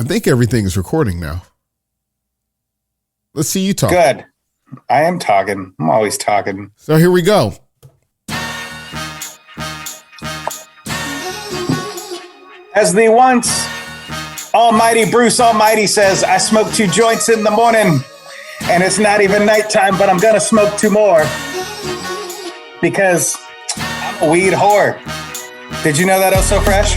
I think everything is recording now. Let's see you talk. Good. I am talking. I'm always talking. So here we go. As the once almighty Bruce Almighty says, I smoke 2 joints in the morning, and it's not even nighttime, but I'm going to smoke 2 more because I'm a weed whore. Did you know that Oh So Fresh?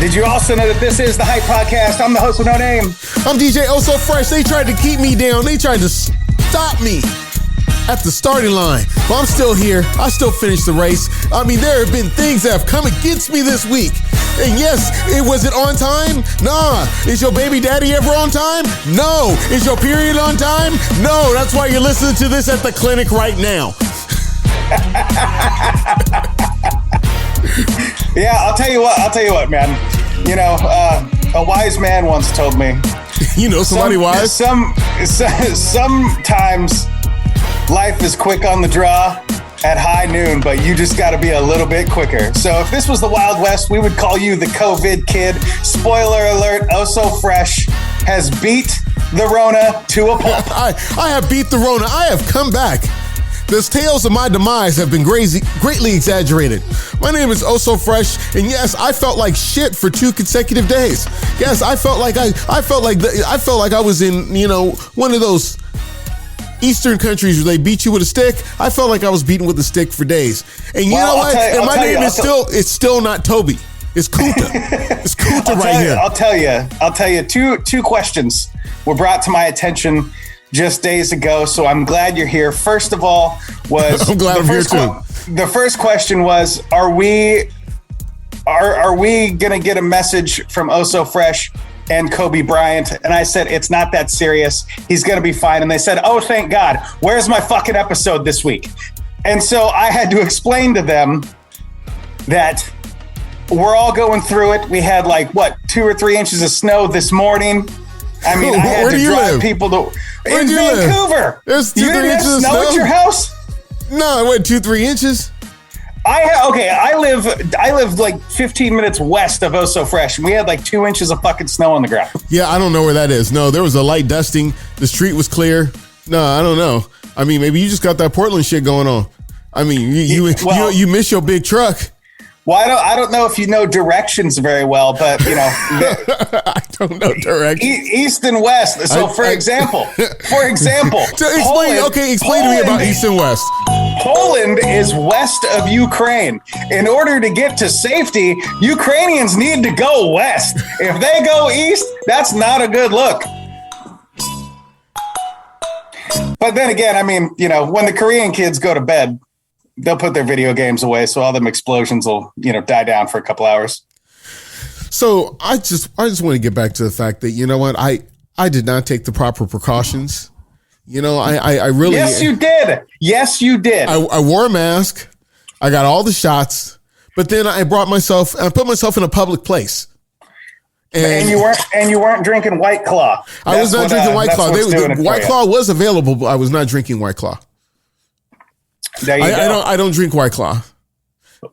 Did you also know that this is the Hype Podcast? I'm the host with no name. I'm DJ Oh So Fresh. They tried to keep me down. They tried to stop me at the starting line. But I'm still here. I still finished the race. I mean, there have been things that have come against me this week. And yes, was it on time? Nah. Is your baby daddy ever on time? No. Is your period on time? No. That's why you're listening to this at the clinic right now. Yeah, I'll tell you what, man. You know, a wise man once told me. You know somebody wise? Sometimes life is quick on the draw at high noon, but you just got to be a little bit quicker. So if this was the Wild West, we would call you the COVID kid. Spoiler alert, Oh So Fresh has beat the Rona to a pulp. I have beat the Rona. I have come back. The tales of my demise have been greatly exaggerated. My name is Oh So Fresh, and yes, I felt like shit for 2 consecutive days. Yes, I felt like I felt like I was in, you know, one of those Eastern countries where they beat you with a stick. I felt like I was beaten with a stick for days. And you know what? And my name is still not Toby. It's Kuta. It's Kuta right here. I'll tell you. Two questions were brought to my attention just days ago, so I'm glad you're here. First of all, I'm glad I'm here too. The first question was, are we gonna get a message from Oh So Fresh and Kobe Bryant? And I said, it's not that serious. He's gonna be fine. And they said, oh, thank God. Where's my fucking episode this week? And so I had to explain to them that we're all going through it. We had 2 or 3 inches of snow this morning. I mean, I had to drive people to in Vancouver. There's 2 3 inches of snow at your house? No, it went 2-3 inches. I live like 15 minutes west of Oh So Fresh, and we had 2 inches of fucking snow on the ground. Yeah, I don't know where that is. No, there was a light dusting. The street was clear. No, I don't know. I mean, maybe you just got that Portland shit going on. I mean, you miss your big truck. Well, I don't know if you know directions very well, but you know, I don't know directions. East and west. So, for example, so explain to me about East and West. Poland is west of Ukraine. In order to get to safety, Ukrainians need to go west. If they go east, that's not a good look. But then again, I mean, you know, when the Korean kids go to bed, they'll put their video games away, so all them explosions will, you know, die down for a couple hours. So I just want to get back to the fact that, you know what, I did not take the proper precautions. You know, I really. Yes, you did. Yes, you did. I wore a mask. I got all the shots, but then I put myself in a public place. And you weren't drinking White Claw. I was not drinking White Claw. White Claw was available, but I was not drinking White Claw. I don't drink White Claw.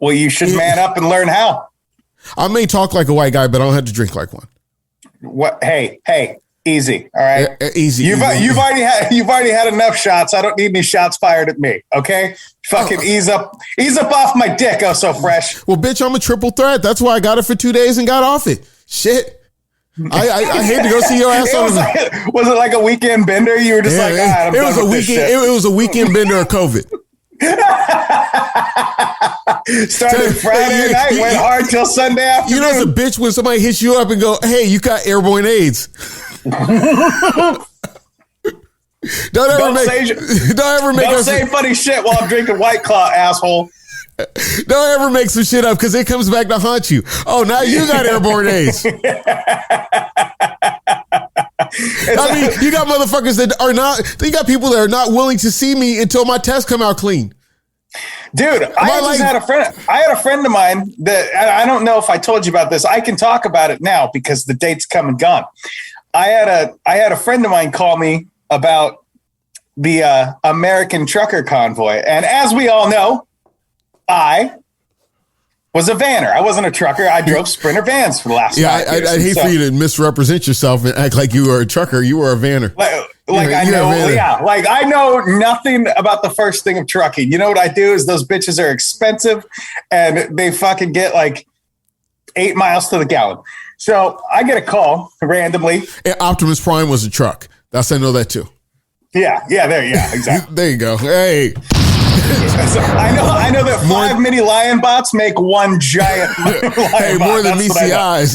Well, you should man up and learn how. I may talk like a white guy, but I don't have to drink like one. What? Hey, easy. All right, easy. You've already had enough shots. I don't need any shots fired at me. Okay, fucking ease up off my dick. Oh, So Fresh. Well, bitch, I'm a triple threat. That's why I got it for 2 days and got off it. Shit. I hate to go see your ass on. Was it like a weekend bender? You were just it was a weekend. It was a weekend bender of COVID. Started Friday night, went hard till Sunday afternoon. You know, it's a bitch when somebody hits you up and go, "Hey, you got airborne AIDS." Don't say funny shit while I'm drinking White Claw, asshole. Don't ever make some shit up because it comes back to haunt you. Oh, now you got airborne AIDS. I mean, you got motherfuckers that are not. You got people that are not willing to see me until my tests come out clean. Dude, I had a friend of mine that I don't know if I told you about this. I can talk about it now because the date's come and gone. I had a friend of mine call me about the American trucker convoy, and as we all know, I was a vanner. I wasn't a trucker. I drove Sprinter vans for the last 5 years. I'd hate for you to misrepresent yourself and act like you were a trucker. You were a vanner. I know nothing about the first thing of trucking. You know what I do is those bitches are expensive and they fucking get like 8 miles to the gallon. So I get a call randomly. And Optimus Prime was a truck. I know that too. Yeah, exactly. There you go. Hey. So I know that 5 mini lion bots make one giant lion hey, more than meets eyes.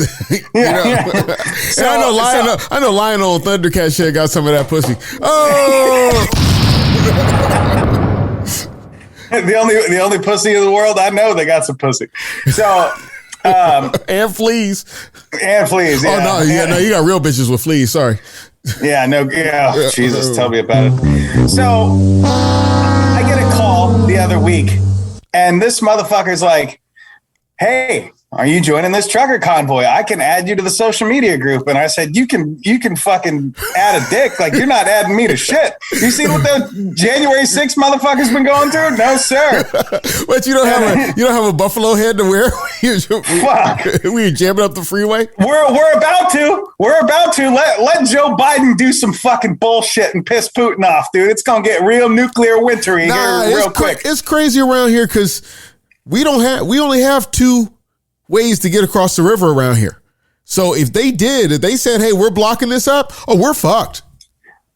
So, I know Lion on Thundercat shit got some of that pussy. Oh. the only pussy in the world I know they got some pussy. So and fleas. Yeah. Oh no, you got real bitches with fleas. Sorry. Jesus, tell me about it. So I get a call the other week, and this motherfucker's like, "Hey, are you joining this trucker convoy? I can add you to the social media group." And I said, you can fucking add a dick. Like, you're not adding me to shit. You see what the January 6th motherfucker's been going through? No, sir. But you don't have a buffalo head to wear? Fuck. We jamming up the freeway? We're about to. Let Joe Biden do some fucking bullshit and piss Putin off, dude. It's gonna get real nuclear wintry here real quick. It's crazy around here because we only have 2 ways to get across the river around here. So if they said, hey, we're blocking this up, we're fucked.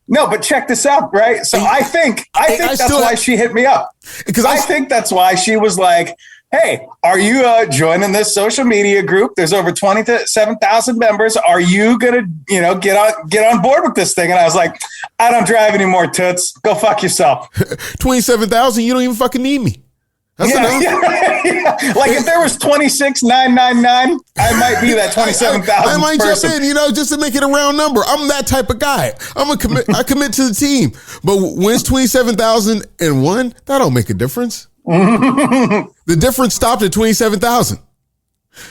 No, but check this out, right? So I think that's why she hit me up. Because I think that's why she was like, hey, are you joining this social media group? There's over 27,000 members. Are you going to, get on board with this thing? And I was like, I don't drive anymore, toots. Go fuck yourself. 27,000, you don't even fucking need me. That's enough. Like if there was 26,999, I might be that 27,000. I might jump in, just to make it a round number. I'm that type of guy. I commit to the team. But when it's 27,001, that don't make a difference. The difference stopped at 27,000.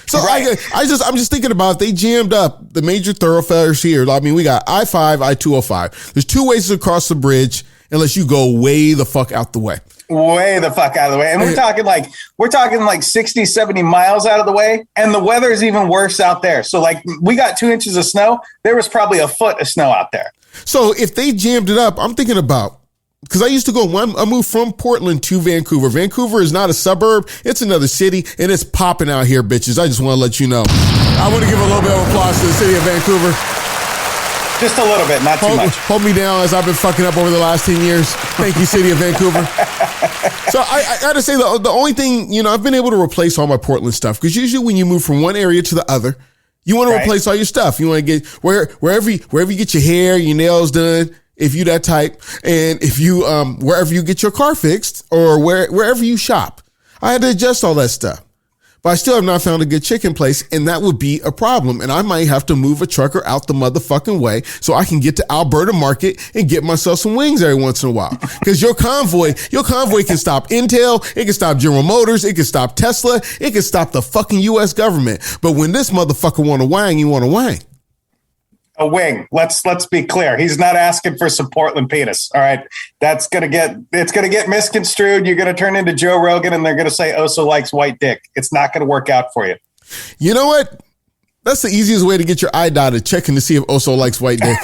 So right. I'm just thinking about they jammed up the major thoroughfares here. I mean, we got I-5, I-205. There's 2 ways to cross the bridge unless you go way the fuck out the way. Way the fuck out of the way. And we're talking like 60, 70 miles out of the way. And the weather is even worse out there. So like we got 2 inches of snow. There was probably a foot of snow out there. So if they jammed it up, I'm thinking about, because I used to I moved from Portland to Vancouver. Vancouver is not a suburb. It's another city, and it's popping out here, bitches. I just want to let you know. I want to give a little bit of applause to the city of Vancouver. Just a little bit, not too much. Hold me down as I've been fucking up over the last 10 years. Thank you, city of Vancouver. So I got to say, the only thing, I've been able to replace all my Portland stuff, because usually when you move from one area to the other, you want to replace all your stuff. You want to get wherever you get your hair, your nails done, if you that type, and if you wherever you get your car fixed or wherever you shop. I had to adjust all that stuff. But I still have not found a good chicken place, and that would be a problem. And I might have to move a trucker out the motherfucking way so I can get to Alberta Market and get myself some wings every once in a while. Because your convoy can stop Intel, it can stop General Motors, it can stop Tesla, it can stop the fucking U.S. government. But when this motherfucker want to wang, you want to wang. A wing. Let's be clear. He's not asking for some Portland penis. All right. It's gonna get misconstrued. You're gonna turn into Joe Rogan and they're gonna say Oso likes white dick. It's not gonna work out for you. You know what? That's the easiest way to get your eye dotted, checking to see if Oso likes white dick.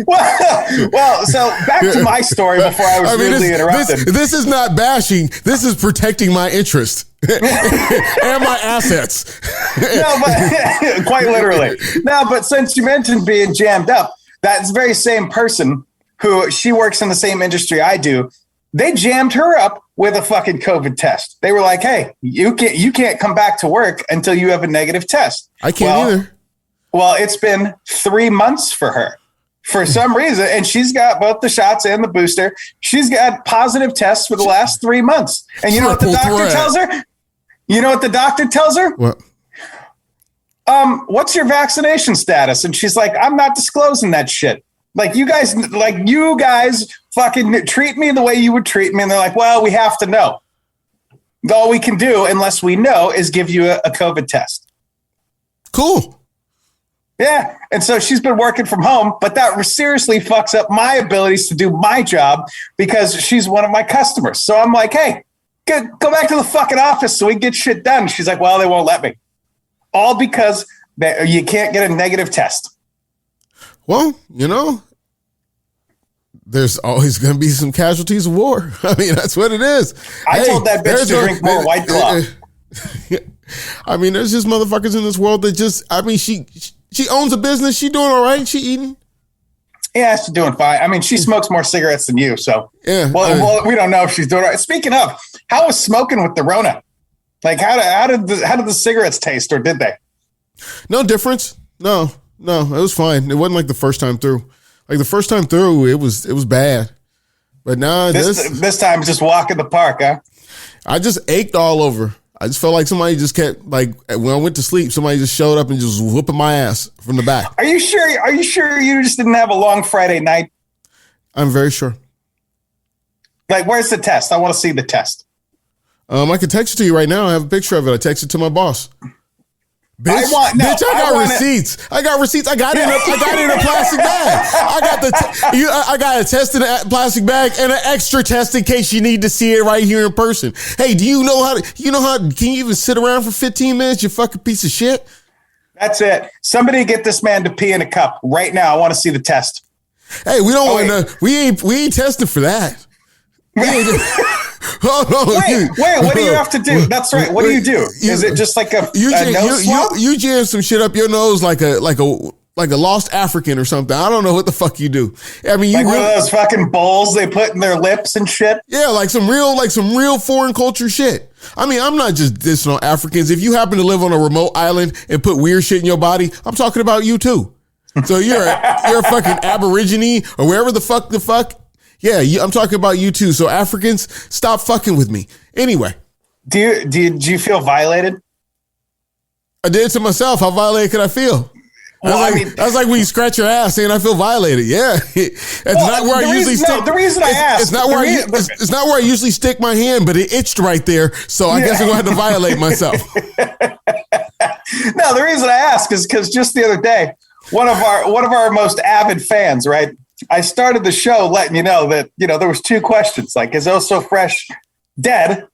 Well, so back to my story before I was rudely interrupted. This is not bashing. This is protecting my interest and my assets. No, but quite literally. No, but since you mentioned being jammed up, that's the very same person who she works in the same industry I do. They jammed her up with a fucking COVID test. They were like, "Hey, you can't come back to work until you have a negative test." I can't either. Well, it's been 3 months for her. For some reason, and she's got both the shots and the booster. She's got positive tests for the last 3 months. And you know what the doctor tells her? You know what the doctor tells her? What? What's your vaccination status? And she's like, I'm not disclosing that shit. Like you guys fucking treat me the way you would treat me. And they're like, well, we have to know. All we can do, unless we know, is give you a COVID test. Cool. Yeah. And so she's been working from home, but that seriously fucks up my abilities to do my job because she's one of my customers. So I'm like, hey, Go back to the fucking office so we can get shit done. She's like, well, they won't let me. All because you can't get a negative test. Well, there's always going to be some casualties of war. I mean, that's what it is. I told that bitch to drink more White Claw. I mean, there's just motherfuckers in this world that just, I mean, she owns a business. She doing all right. She eating. Yeah, she's doing fine. I mean, she smokes more cigarettes than you. So, yeah. Well, we don't know if she's doing all right. Speaking of, how was smoking with the Rona? Like, how did the cigarettes taste, or did they? No difference. No, it was fine. It wasn't like the first time through. Like the first time through, it was bad. But now this time, just walk in the park, huh? I just ached all over. I just felt like somebody just kept, like, when I went to sleep, somebody just showed up and just whooping my ass from the back. Are you sure you just didn't have a long Friday night? I'm very sure. Like, where's the test? I want to see the test. I can text it to you right now. I have a picture of it. I texted it to my boss. Bitch, I got receipts. I got receipts. I got it in a plastic bag. I got a test in a plastic bag and an extra test in case you need to see it right here in person. Hey, do you know how can you even sit around for 15 minutes, you fucking piece of shit? That's it. Somebody get this man to pee in a cup right now. I want to see the test. Hey, we don't want to, we ain't testing for that. Wait, what do you have to do? That's right. What do you do? Is it just like a nose swab? You jam some shit up your nose like a lost African or something. I don't know what the fuck you do. I mean, one of those fucking bowls they put in their lips and shit. Yeah, like some real foreign culture shit. I mean, I'm not just dissing on Africans. If you happen to live on a remote island and put weird shit in your body, I'm talking about you too. So you're a fucking Aborigine or wherever the fuck. Yeah, I'm talking about you too. So Africans, stop fucking with me. Anyway. Did you feel violated? I did to myself. How violated could I feel? That's like when you scratch your ass saying I feel violated. Yeah. It's not where I usually stick. The reason I asked. It's not where I usually stick my hand, but it itched right there. So I guess I'm going to have to violate myself. No, the reason I ask is because just the other day, one of our most avid fans, right? I started the show letting you know that, there was two questions, like, is Oh So Fresh dead?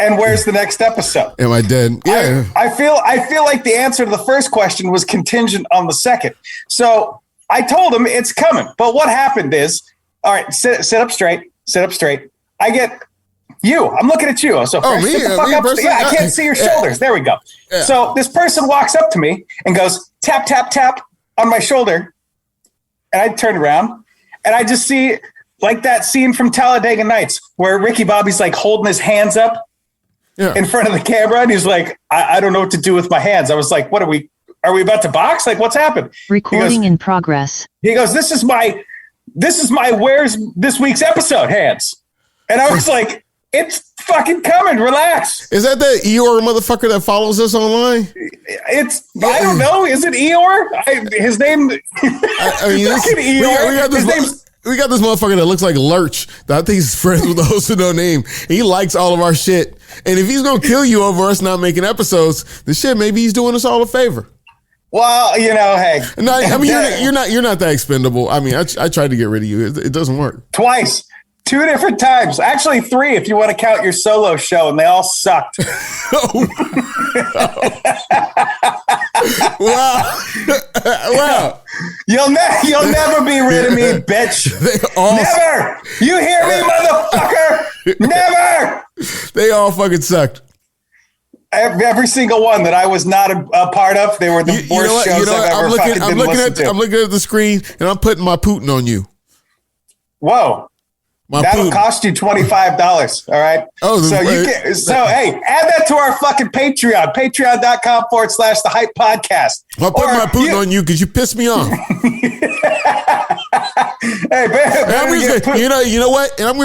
And where's the next episode? Am I dead? Yeah. I feel like the answer to the first question was contingent on the second. So I told him it's coming. But what happened is, all right, sit up straight. I get you. I'm looking at you. Oh So Fresh. Me? Sit the fuck up. Yeah, I can't see your shoulders. There we go. Yeah. So this person walks up to me and goes, tap, tap, tap on my shoulder. And I turned around and I just see like that scene from Talladega Nights where Ricky Bobby's like holding his hands up in front of the camera. And he's like, I don't know what to do with my hands. I was like, are we about to box? Like, what's happened? Recording in progress. He goes, this is my where's this week's episode hands. And I was like, it's fucking coming. Relax. Is that the Eeyore motherfucker that follows us online? I don't know. Is it Eeyore? His name. We got this motherfucker that looks like Lurch. That I think he's friends with the host with no name. He likes all of our shit. And if he's gonna kill you over us not making episodes, the shit, maybe he's doing us all a favor. Well, hey. No, I mean you're not that expendable. I mean, I tried to get rid of you. It doesn't work. Twice. 2 different times. Actually, 3 if you want to count your solo show, and they all sucked. Wow. You'll never be rid of me, bitch. Never. You hear me, motherfucker? Never. They all fucking sucked. Every single one that I was not a part of, they were the worst shows I've ever fucking listened to. I'm looking at the screen, and I'm putting my Putin on you. Whoa. That'll cost you $25. All right. Hey, add that to our fucking Patreon, patreon.com/the Hype Podcast. I'll put my Putin on you because you pissed me off. You know what? And I'm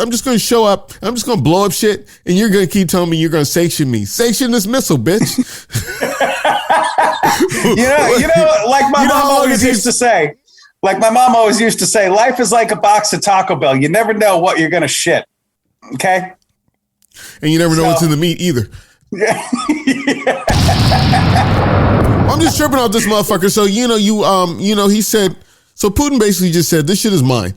just going to show up. I'm just going to blow up shit, and you're going to keep telling me you're going to sanction me. Sanction this missile, bitch. Like my mom always used to say. Like my mom always used to say, life is like a box of Taco Bell. You never know what you're going to shit. Okay? And you never know what's in the meat either. I'm just tripping off this motherfucker. So, he said, so Putin basically just said, this shit is mine.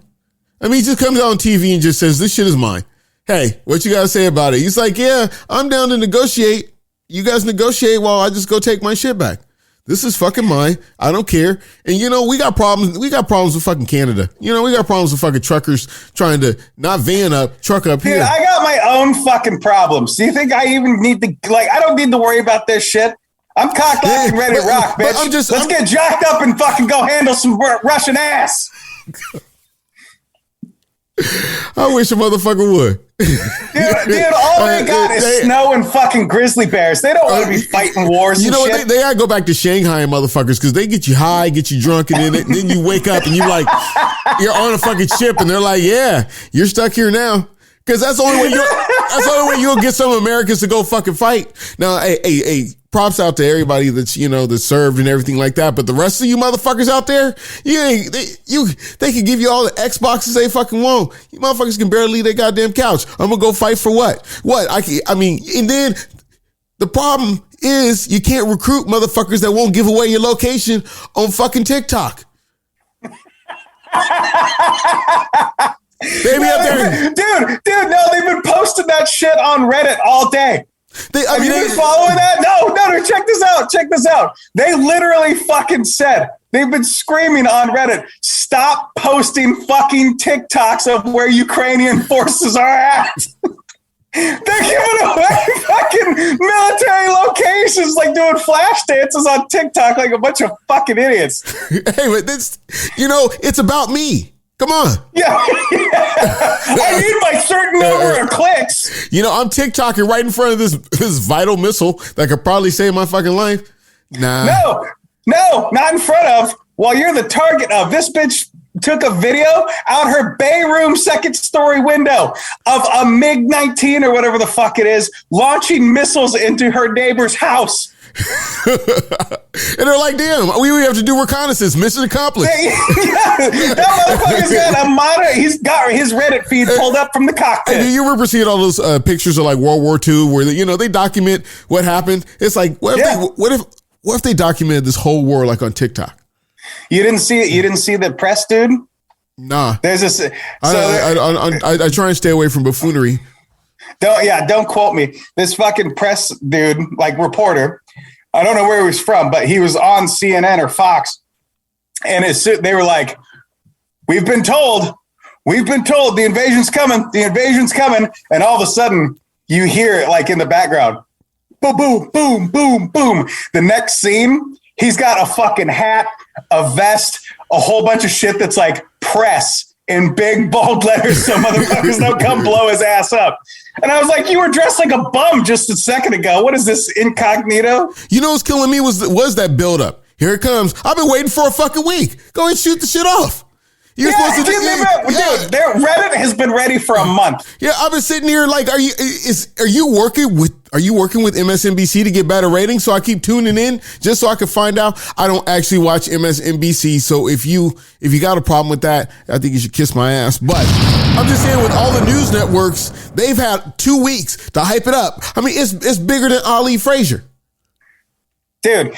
I mean, he just comes out on TV and just says, this shit is mine. Hey, what you got to say about it? He's like, yeah, I'm down to negotiate. You guys negotiate while I just go take my shit back. This is fucking mine. I don't care. And we got problems. We got problems with fucking Canada. We got problems with fucking truckers trying to not van up, truck up here. Dude, I got my own fucking problems. Do you think I even need to, I don't need to worry about this shit. I'm cocked up and ready to rock, bitch. Let's get jacked up and fucking go handle some Russian ass. I wish a motherfucker would. Dude, all they got is snow and fucking grizzly bears. They don't want to be fighting wars. You know what? They gotta go back to Shanghai, motherfuckers, because they get you high, get you drunk, and then you wake up and you're on a fucking ship, and they're like, yeah, you're stuck here now. Because that's the only way you'll get some Americans to go fucking fight. Now, hey, props out to everybody that's that's served and everything like that. But the rest of you motherfuckers out there, they can give you all the Xboxes they fucking want. You motherfuckers can barely leave their goddamn couch. I'm gonna go fight for what? What? And then the problem is you can't recruit motherfuckers that won't give away your location on fucking TikTok. Dude, no, they've been posting that shit on Reddit all day. Have you been following that? No, check this out. They literally fucking said, they've been screaming on Reddit, stop posting fucking TikToks of where Ukrainian forces are at. They're giving away fucking military locations, like doing flash dances on TikTok like a bunch of fucking idiots. Hey, but this, it's about me. Come on. Yeah. I need my certain number of clicks. I'm TikToking right in front of this vital missile that could probably save my fucking life. Nah. No, not in front of. While you're the target of. This bitch took a video out her bay room second story window of a MiG-19 or whatever the fuck it is launching missiles into her neighbor's house. And they're like, damn, we have to do reconnaissance. Mission accomplished. That motherfucker's got a monitor. He's got his Reddit feed pulled up from the cockpit. Do you remember seeing all those pictures of like World War II where they document what happened? It's like, what if they documented this whole war like on TikTok? You didn't see it? You didn't see the press, dude? Nah. There's this. I try and stay away from buffoonery. Don't quote me. This fucking press dude, like reporter, I don't know where he was from, but he was on CNN or Fox. And they were like, we've been told the invasion's coming. And all of a sudden you hear it like in the background, boom, boom, boom, boom, boom. The next scene, he's got a fucking hat, a vest, a whole bunch of shit that's like press in big bold letters so motherfuckers don't come blow his ass up. And I was like, you were dressed like a bum just a second ago. What is this, incognito? What's killing me was that buildup. Here it comes. I've been waiting for a fucking week. Go ahead and shoot the shit off. You're supposed to do Dude, Reddit has been ready for a month. Yeah, I've been sitting here like, are you working with MSNBC to get better ratings? So I keep tuning in just so I can find out. I don't actually watch MSNBC. So if you got a problem with that, I think you should kiss my ass. But I'm just saying, with all the news networks, they've had 2 weeks to hype it up. I mean, it's bigger than Ali Frazier. Dude,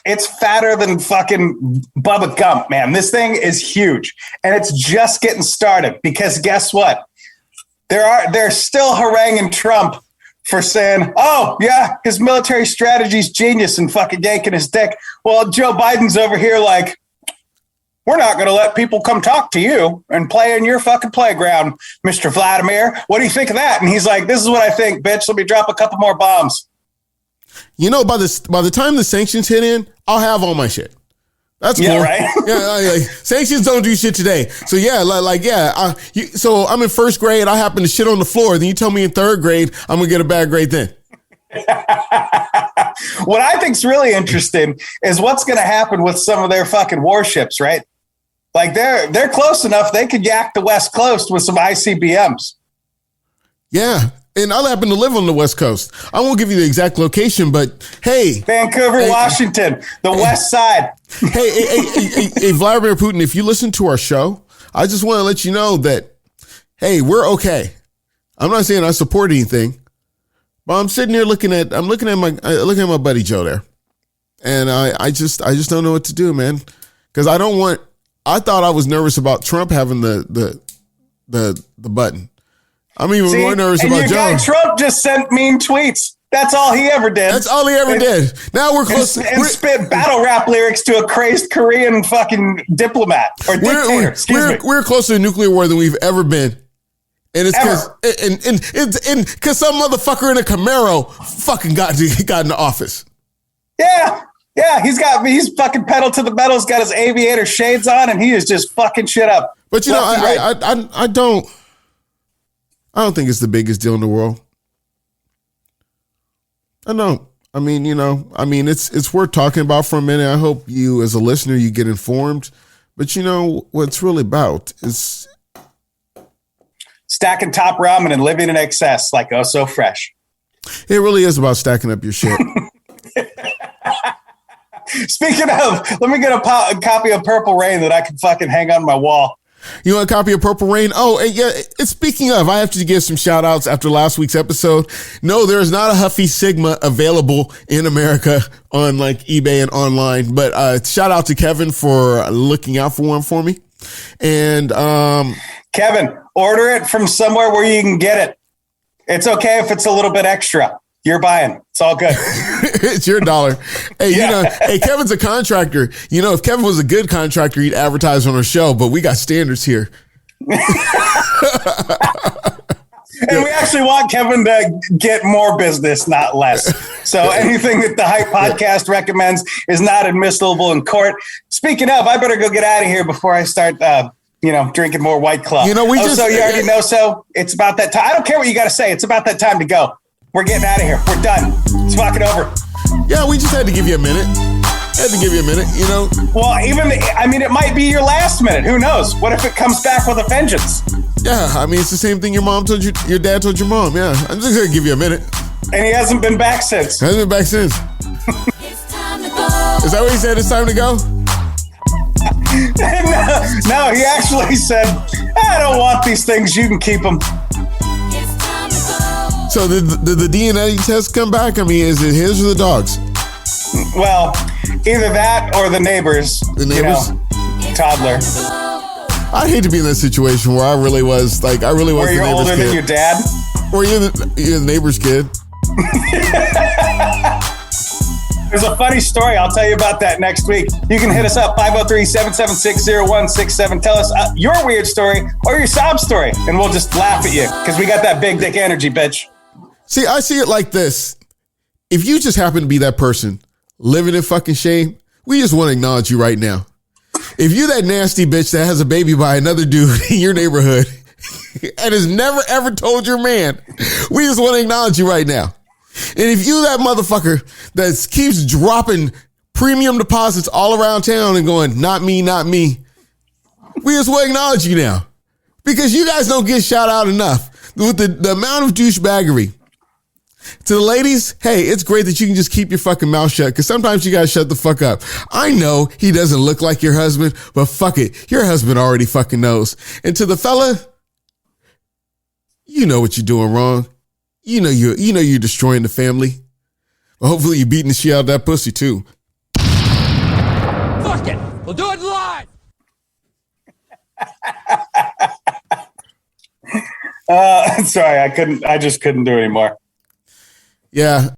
it's fatter than fucking Bubba Gump, man. This thing is huge. And it's just getting started because guess what? They're still haranguing Trump for saying, oh, yeah, his military strategy's genius and fucking yanking his dick. Well, Joe Biden's over here like, we're not going to let people come talk to you and play in your fucking playground, Mr. Vladimir. What do you think of that? And he's like, this is what I think, bitch. Let me drop a couple more bombs. By the time the sanctions hit in, I'll have all my shit. That's cool. Yeah, right? Yeah, sanctions don't do shit today. So so I'm in first grade. I happen to shit on the floor. Then you tell me in third grade, I'm going to get a bad grade then. What I think's really interesting is what's going to happen with some of their fucking warships, right? Like they're close enough. They could yak the West Coast with some ICBMs. Yeah. And I happen to live on the West Coast. I won't give you the exact location, but hey. Vancouver, Washington, the West Side. Hey, Vladimir Putin, if you listen to our show, I just want to let you know that, hey, we're okay. I'm not saying I support anything, but I'm sitting here looking at my buddy Joe there. And I just don't know what to do, man. Because I thought I was nervous about Trump having the button. I'm even more nervous about your guy Jones. Trump just sent mean tweets. That's all he ever did. That's all he ever did. Now we're close. And spit battle rap lyrics to a crazed Korean fucking diplomat or dictator. We're closer to nuclear war than we've ever been. And it's because some motherfucker in a Camaro fucking got into office. Yeah. He's fucking pedal to the metal. He's got his aviator shades on and he is just fucking shit up. But you know, I don't think it's the biggest deal in the world. I don't. I mean, it's worth talking about for a minute. I hope you, as a listener, you get informed. But you know what it's really about is stacking top ramen and living in excess, like Oh So Fresh. It really is about stacking up your shit. Speaking of, let me get a copy of Purple Rain that I can fucking hang on my wall. You want a copy of Purple Rain? Oh, yeah. Speaking of, I have to give some shout outs after last week's episode. No, there is not a Huffy Sigma available in America on like eBay and online, but shout out to Kevin for looking out for one for me. And Kevin, order it from somewhere where you can get it. It's okay if it's a little bit extra. You're buying. It's all good. It's your dollar. Hey, hey, Kevin's a contractor. You know, if Kevin was a good contractor, he'd advertise on our show, but we got standards here. And we actually want Kevin to get more business, not less. So anything that the Hype Podcast recommends is not admissible in court. Speaking of, I better go get out of here before I start, drinking more White Claw. You already know so. It's about that time. I don't care what you got to say. It's about that time to go. We're getting out of here. We're done. It's fucking over. Yeah, we just had to give you a minute. You know. Well, it might be your last minute. Who knows? What if it comes back with a vengeance? Yeah, I mean, it's the same thing your mom told you, your dad told your mom. Yeah, I'm just going to give you a minute. And he hasn't been back since. It's time to go. Is that what he said? It's time to go? No, he actually said, I don't want these things. You can keep them. So did the DNA test come back? I mean, is it his or the dog's? Well, either that or the neighbor's. The neighbor's? Toddler. I'd hate to be in that situation where I really was the neighbor's kid. Where you're older than your dad? Or you're the neighbor's kid. There's a funny story. I'll tell you about that next week. You can hit us up, 503-776-0167. Tell us your weird story or your sob story, and we'll just laugh at you because we got that big dick energy, bitch. See, I see it like this. If you just happen to be that person living in fucking shame, we just want to acknowledge you right now. If you that nasty bitch that has a baby by another dude in your neighborhood and has never ever told your man, we just want to acknowledge you right now. And if you that motherfucker that keeps dropping premium deposits all around town and going, not me, we just want to acknowledge you now. Because you guys don't get shout out enough. With the amount of douchebaggery. To the ladies, hey, it's great that you can just keep your fucking mouth shut because sometimes you gotta shut the fuck up. I know he doesn't look like your husband, but fuck it. Your husband already fucking knows. And to the fella, you know what you're doing wrong. You know you're destroying the family. Well, hopefully you're beating the shit out of that pussy too. Fuck it. We'll do it live. Sorry, I just couldn't do anymore. Yeah.